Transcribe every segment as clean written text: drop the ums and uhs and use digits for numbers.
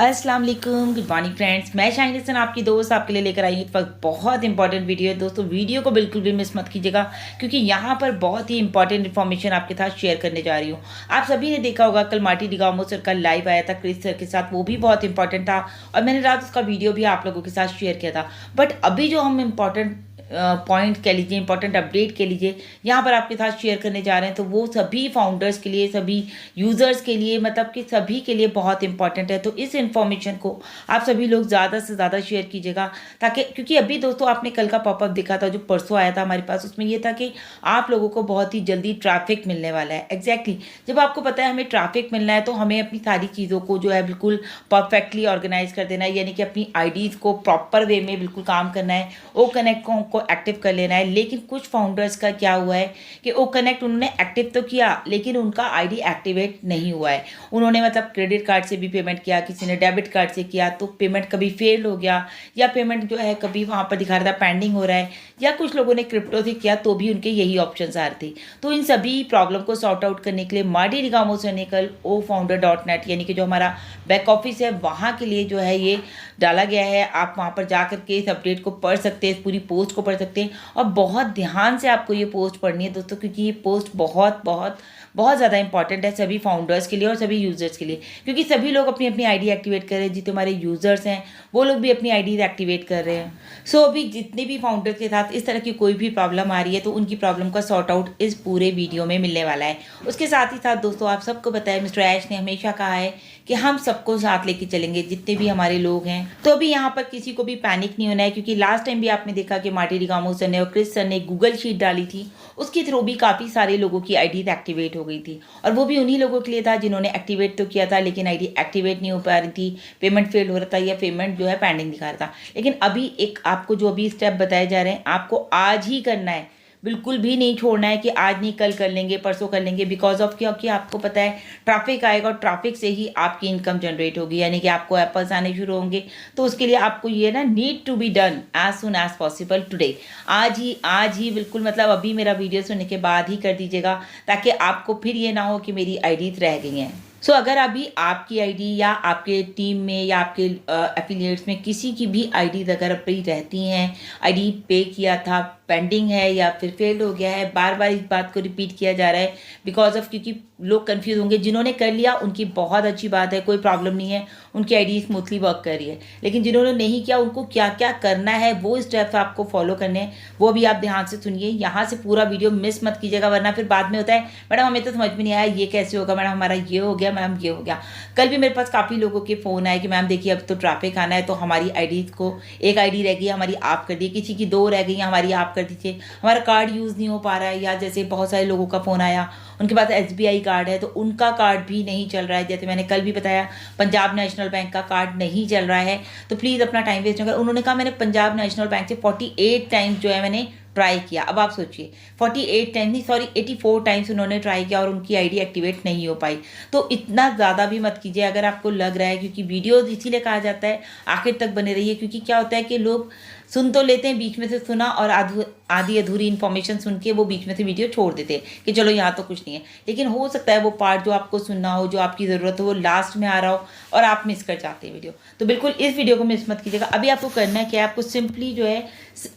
अस्सलाम वालेकुम, good morning friends. मैं शाहिन हसन आपकी दोस्त आपके लिए लेकर आई हूँ। वक्त बहुत इंपॉर्टेंट वीडियो है दोस्तों, वीडियो को बिल्कुल भी मिस मत कीजिएगा क्योंकि यहाँ पर बहुत ही इंपॉर्टेंट इन्फॉर्मेशन आपके साथ शेयर करने जा रही हूँ। आप सभी ने देखा होगा कल माटी डिगामो सर का लाइव आया था क्रिस सर के साथ, वो भी बहुत इंपॉर्टेंट था और मैंने रात उसका वीडियो भी आप लोगों के साथ शेयर किया था। बट अभी जो हम इम्पॉर्टेंट पॉइंट कह लीजिए, इंपॉर्टेंट अपडेट कह लीजिए, यहाँ पर आपके साथ शेयर करने जा रहे हैं तो वो सभी फाउंडर्स के लिए, सभी यूज़र्स के लिए, मतलब कि सभी के लिए बहुत इंपॉर्टेंट है। तो इस इन्फॉर्मेशन को आप सभी लोग ज़्यादा से ज़्यादा शेयर कीजिएगा ताकि, क्योंकि अभी दोस्तों आपने कल का पॉपअप देखा था जो परसों आया था हमारे पास, उसमें ये था कि आप लोगों को बहुत ही जल्दी ट्रैफिक मिलने वाला है। एग्जैक्टली जब आपको पता है हमें ट्रैफिक मिलना है तो हमें अपनी सारी चीज़ों को जो है बिल्कुल परफेक्टली ऑर्गेनाइज कर देना है, यानी कि अपनी आईडीज़ को प्रॉपर वे में बिल्कुल काम करना है, ओ कनेक्ट को एक्टिव कर लेना है। लेकिन कुछ फाउंडर्स का क्या हुआ है कि ओ कनेक्ट उन्होंने एक्टिव तो किया लेकिन उनका आईडी एक्टिवेट नहीं हुआ है। उन्होंने मतलब क्रेडिट कार्ड से भी पेमेंट किया, किसी ने डेबिट कार्ड से किया, तो पेमेंट कभी फेल हो गया या पेमेंट जो है कभी वहाँ पर दिखा रहा था पेंडिंग हो रहा है, या कुछ लोगों ने क्रिप्टो से किया तो भी उनके यही ऑप्शन आ रहे थे। तो इन सभी प्रॉब्लम को सॉर्ट आउट करने के लिए माटी डिगामो सर ने कल ofounder.net यानी कि जो हमारा बैक ऑफिस है वहाँ के लिए जो है ये डाला गया है। आप वहाँ पर जा करके इस अपडेट को पढ़ सकते हैं, इस पूरी पोस्ट को पढ़ सकते हैं और बहुत ध्यान से आपको ये पोस्ट पढ़नी है दोस्तों, क्योंकि ये पोस्ट बहुत बहुत बहुत ज़्यादा इंपॉर्टेंट है सभी फाउंडर्स के लिए और सभी यूज़र्स के लिए, क्योंकि सभी लोग अपनी अपनी आईडी एक्टिवेट कर रहे हैं। जितने हमारे यूज़र्स हैं वो लोग भी अपनी आईडी एक्टिवेट कर रहे हैं। सो अभी जितने भी फाउंडर्स के साथ इस तरह की कोई भी प्रॉब्लम आ रही है तो उनकी प्रॉब्लम का सॉर्ट आउट इस पूरे वीडियो में मिलने वाला है। उसके साथ ही साथ दोस्तों आप सबको पता है मिस्टर ऐश ने हमेशा कहा है कि हम सबको साथ लेके चलेंगे, जितने भी हमारे लोग हैं। तो अभी यहाँ पर किसी को भी पैनिक नहीं होना है, क्योंकि लास्ट टाइम भी आपने देखा कि माटी डिगामो सर ने और क्रिस सर ने गूगल शीट डाली थी, उसके थ्रू भी काफ़ी सारे लोगों की आईडी एक्टिवेट हो गई थी और वो भी उन्हीं लोगों के लिए था जिन्होंने एक्टिवेट तो किया था लेकिन आईडी एक्टिवेट नहीं हो पा रही थी, पेमेंट फेल हो रहा था या पेमेंट जो है पेंडिंग दिखा रहा था। लेकिन अभी एक आपको जो अभी स्टेप बताए जा रहे हैं आपको आज ही करना है, बिल्कुल भी नहीं छोड़ना है कि आज नहीं कल कर लेंगे परसों कर लेंगे। बिकॉज ऑफ क्योंकि आपको पता है ट्रैफिक आएगा और ट्रैफिक से ही आपकी इनकम जनरेट होगी, यानी कि आपको एप्पल्स आने शुरू होंगे। तो उसके लिए आपको ये ना need to be done as soon as possible today, आज ही बिल्कुल, मतलब अभी मेरा वीडियो सुनने के बाद ही कर दीजिएगा ताकि आपको फिर ये ना हो कि मेरी आईडीज रह गई हैं। सो अगर अभी आपकी आईडी या आपके टीम में या आपके एफिलिएट्स में किसी की भी आईडीज अगर अभी रहती हैं, आईडी पे किया था पेंडिंग है या फिर फेल हो गया है, बार बार इस बात को रिपीट किया जा रहा है बिकॉज ऑफ, क्योंकि लोग कंफ्यूज होंगे। जिन्होंने कर लिया उनकी बहुत अच्छी बात है, कोई प्रॉब्लम नहीं है, उनकी आईडी स्मूथली वर्क कर रही है। लेकिन जिन्होंने नहीं किया उनको क्या क्या करना है, वो स्टेप्स आपको फॉलो करने हैं, वो भी आप ध्यान से सुनिए। यहाँ से पूरा वीडियो मिस मत कीजिएगा, वरना फिर बाद में होता है मैडम हमें तो समझ में नहीं आया ये कैसे होगा, मैडम हमारा ये हो गया, मैम ये हो गया। कल भी मेरे पास काफ़ी लोगों के फ़ोन आए कि मैम देखिए अब तो ट्रैफिक आना है तो हमारी आईडी को, एक आईडी रह गई हमारी आप कर दी, किसी की 2 रह गई हमारी आप कर दीजिए, हमारा कार्ड यूज़ नहीं हो पा रहा है। या जैसे बहुत सारे लोगों का फ़ोन आया उनके पास SBI कार्ड है तो उनका कार्ड भी नहीं चल रहा है, जैसे मैंने कल भी बताया पंजाब नेशनल बैंक का कार्ड नहीं चल रहा है। तो प्लीज़ अपना टाइम वेस्ट न करें। उन्होंने कहा मैंने पंजाब नेशनल बैंक से 48 टाइम्स जो है मैंने ट्राई किया। अब आप सोचिए 48 टाइम्स नहीं, सॉरी 84 टाइम्स उन्होंने ट्राई किया और उनकी आईडी एक्टिवेट नहीं हो पाई। तो इतना ज़्यादा भी मत कीजिए अगर आपको लग रहा है, क्योंकि वीडियोज़ इसीलिए कहा जाता है आखिर तक बने रहिए, क्योंकि क्या होता है कि लोग सुन तो लेते हैं, बीच में से सुना और आधी अधूरी इन्फॉर्मेशन सुन के वो बीच में से वीडियो छोड़ देते हैं कि चलो यहाँ तो कुछ नहीं है। लेकिन हो सकता है वो पार्ट जो आपको सुनना हो, जो आपकी ज़रूरत हो, वो लास्ट में आ रहा हो और आप मिस कर जाते हैं वीडियो। तो बिल्कुल इस वीडियो को मिस मत कीजिएगा। अभी आपको करना क्या है, आपको सिंपली जो है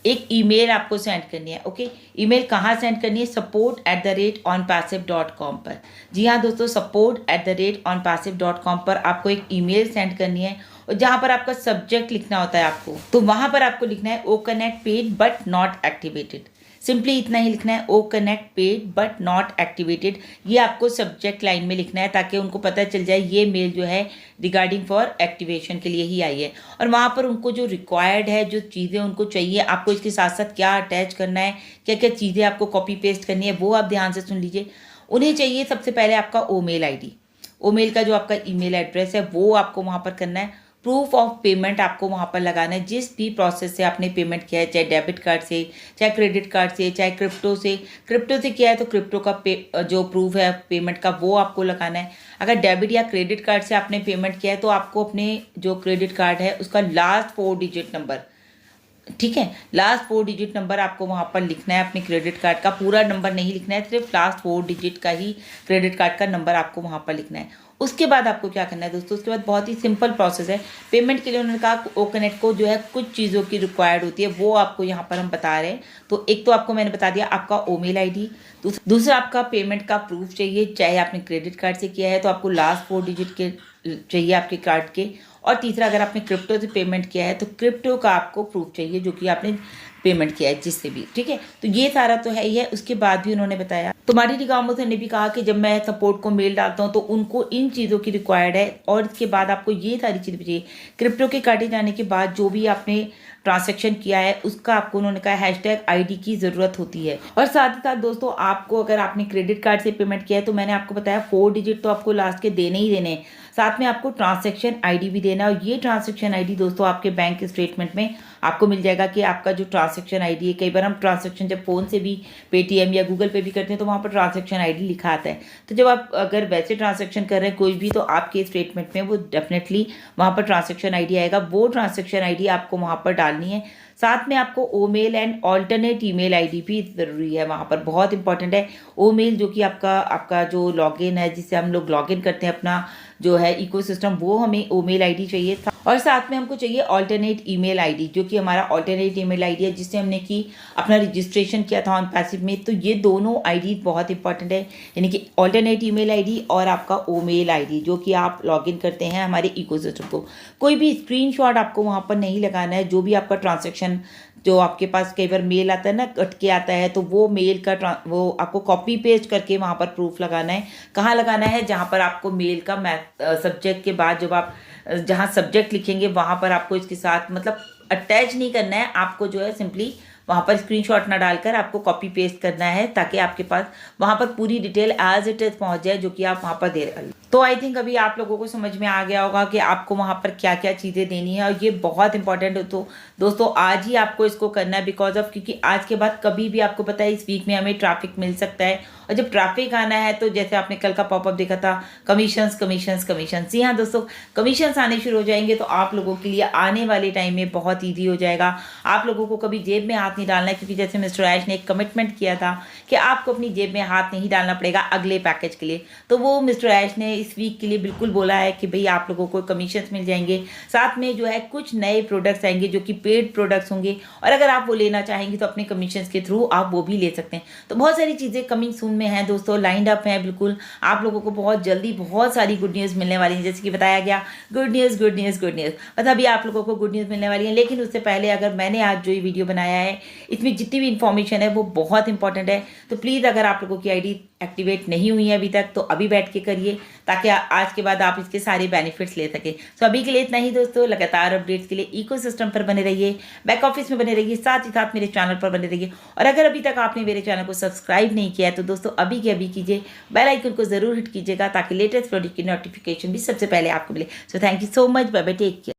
एक ईमेल आपको सेंड करनी है। ओके, ईमेल कहाँ सेंड करनी है? support@onpassive.com पर। जी हाँ दोस्तों, support@onpassive.com पर आपको एक ईमेल सेंड करनी है और जहाँ पर आपका सब्जेक्ट लिखना होता है आपको, तो वहाँ पर आपको लिखना है o connect paid but not activated. Simply इतना ही लिखना है, o connect paid but not activated. ये आपको सब्जेक्ट लाइन में लिखना है ताकि उनको पता चल जाए ये मेल जो है रिगार्डिंग फॉर एक्टिवेशन के लिए ही आई है। और वहाँ पर उनको जो रिक्वायर्ड है, जो चीज़ें उनको चाहिए, आपको इसके साथ साथ क्या अटैच करना है, क्या क्या चीज़ें आपको कॉपी पेस्ट करनी है, वो आप ध्यान से सुन लीजिए। उन्हें चाहिए सबसे पहले आपका ओमेल ID, ओमेल का जो आपका ईमेल एड्रेस है वो आपको वहाँ पर करना है। प्रूफ ऑफ पेमेंट आपको वहाँ पर लगाना है, जिस भी प्रोसेस से आपने पेमेंट किया है, चाहे डेबिट कार्ड से, चाहे क्रेडिट कार्ड से, चाहे क्रिप्टो से किया है तो क्रिप्टो का जो प्रूफ है पेमेंट का वो आपको लगाना है। अगर डेबिट या क्रेडिट कार्ड से आपने पेमेंट किया है तो आपको अपने जो क्रेडिट कार्ड है उसका लास्ट 4 डिजिट नंबर, ठीक है, लास्ट 4 डिजिट नंबर आपको वहाँ पर लिखना है। अपने क्रेडिट कार्ड का पूरा नंबर नहीं लिखना है, सिर्फ लास्ट 4 डिजिट का ही क्रेडिट कार्ड का नंबर आपको वहाँ पर लिखना है। उसके बाद आपको क्या करना है दोस्तों, उसके बाद बहुत ही सिंपल प्रोसेस है। पेमेंट के लिए उन्होंने कहा ओकनेट को जो है कुछ चीज़ों की रिक्वायर्ड होती है, वो आपको यहाँ पर हम बता रहे हैं। तो एक तो आपको मैंने बता दिया आपका ईमेल आईडी, दूसरा आपका पेमेंट का प्रूफ चाहिए, चाहे आपने क्रेडिट कार्ड से किया है तो आपको लास्ट 4 डिजिट के चाहिए आपके कार्ड के, और तीसरा अगर आपने क्रिप्टो से पेमेंट किया है तो क्रिप्टो का आपको प्रूफ चाहिए जो कि आपने पेमेंट किया है जिससे भी, ठीक है। तो ये सारा तो है ही है। उसके बाद भी उन्होंने बताया, तुम्हारी निगाहों से ने भी कहा कि जब मैं सपोर्ट को मेल डालता हूँ तो उनको इन चीज़ों की रिक्वायर्ड है, और इसके बाद आपको ये सारी चीज़ें चाहिए। क्रिप्टो के काटे जाने के बाद जो भी आपने ट्रांजैक्शन किया है उसका आपको उन्होंने कहा #ID की ज़रूरत होती है। और साथ ही साथ दोस्तों आपको अगर आपने क्रेडिट कार्ड से पेमेंट किया है तो मैंने आपको बताया 4 डिजिट तो आपको लास्ट के देने ही देने हैं, साथ में आपको ट्रांजैक्शन ID भी देना है। और ये ट्रांजैक्शन ID दोस्तों आपके बैंक स्टेटमेंट में आपको मिल जाएगा कि आपका जो ट्रांजैक्शन ID है। कई बार हम ट्रांजैक्शन जब फ़ोन से भी पेटीएम या गूगल पे भी करते हैं तो वहाँ पर ट्रांजैक्शन ID लिखा आता है। तो जब आप अगर वैसे ट्रांजैक्शन कर रहे हैं कोई भी, तो आपके स्टेटमेंट में वो डेफिनेटली वहाँ पर ट्रांजैक्शन ID आएगा। वो ट्रांजैक्शन ID आपको वहाँ पर डालनी है। साथ में आपको ओमेल एंड ऑल्टरनेट ईमेल आईडी भी ज़रूरी है, वहाँ पर बहुत इंपॉर्टेंट है। ओमेल जो कि आपका जो लॉगिन है, जिससे हम लोग लॉगिन करते हैं अपना जो है इकोसिस्टम, वो हमें ओमेल आईडी चाहिए था। और साथ में हमको चाहिए ऑल्टरनेट ईमेल आईडी, जो कि हमारा ऑल्टरनेट ईमेल आईडी है जिससे हमने की अपना रजिस्ट्रेशन किया था ऑन पैसिव में। तो ये दोनों आईडी बहुत इंपॉर्टेंट है, यानी कि ऑल्टरनेट ईमेल आईडी और आपका ओमेल आईडी जो कि आप लॉगिन करते हैं हमारे इकोसिस्टम को। कोई भी स्क्रीनशॉट आपको वहाँ पर नहीं लगाना है। जो भी आपका ट्रांजैक्शन जो आपके पास कई बार मेल आता है ना, कट के आता है, तो वो मेल का वो आपको कॉपी पेस्ट करके वहाँ पर प्रूफ लगाना है। कहाँ लगाना है? जहाँ पर आपको मेल का सब्जेक्ट के बाद जब आप जहाँ सब्जेक्ट लिखेंगे वहाँ पर आपको इसके साथ मतलब अटैच नहीं करना है, आपको जो है सिंपली वहाँ पर स्क्रीनशॉट ना डालकर आपको कॉपी पेस्ट करना है, ताकि आपके पास वहाँ पर पूरी डिटेल एज इट इज पहुँच जाए जो कि आप वहाँ पर दे रहे हैं। तो आई थिंक अभी आप लोगों को समझ में आ गया होगा कि आपको वहाँ पर क्या क्या चीज़ें देनी है, और ये बहुत इंपॉर्टेंट हो। तो दोस्तों आज ही आपको इसको करना है, बिकॉज ऑफ क्योंकि आज के बाद कभी भी आपको पता है इस वीक में हमें ट्रैफिक मिल सकता है, और जब ट्रैफिक आना है तो जैसे आपने कल का पॉपअप देखा था, कमीशंस कमीशंस कमीशंस। जी हाँ दोस्तों, कमीशंस आने शुरू हो जाएंगे तो आप लोगों के लिए आने वाले टाइम में बहुत ईजी हो जाएगा। आप लोगों को कभी जेब में हाथ नहीं डालना है, क्योंकि जैसे मिस्टर ऐश ने एक कमिटमेंट किया था कि आपको अपनी जेब में हाथ नहीं डालना पड़ेगा अगले पैकेज के लिए, तो वो मिस्टर ऐश ने इस वीक के लिए बिल्कुल बोला है कि भाई आप लोगों को कमीशंस मिल जाएंगे। साथ में जो है कुछ नए प्रोडक्ट्स आएंगे जो कि पेड प्रोडक्ट्स होंगे, और अगर आप वो लेना चाहेंगे तो अपने कमीशंस के थ्रू आप वो भी ले सकते हैं। तो बहुत सारी चीज़ें कमिंग सून में हैं दोस्तों, लाइंड अप हैं बिल्कुल। आप लोगों को बहुत जल्दी बहुत सारी गुड न्यूज़ मिलने वाली है, जैसे कि बताया गया good news good news good news, मतलब अभी आप लोगों को गुड न्यूज़ मिलने वाली है। लेकिन उससे पहले अगर मैंने आज जो ये वीडियो बनाया है इसमें जितनी भी इंफॉर्मेशन है वो बहुत इंपॉर्टेंट है, तो प्लीज़ अगर आप लोगों की आईडी एक्टिवेट नहीं हुई है अभी तक तो अभी बैठ के करिए, ताकि आज के बाद आप इसके सारे बेनिफिट्स ले सकें। सो अभी के लिए इतना ही दोस्तों, लगातार अपडेट्स के लिए इकोसिस्टम पर बने रहिए, बैक ऑफिस में बने रहिए, साथ ही साथ मेरे चैनल पर बने रहिए। और अगर अभी तक आपने मेरे चैनल को सब्सक्राइब नहीं किया है तो दोस्तों अभी के अभी कीजिए, बेल आइकन को जरूर हिट कीजिएगा ताकि लेटेस्ट वीडियो की नोटिफिकेशन भी सबसे पहले आपको मिले। So thank you so much, bye bye, take care.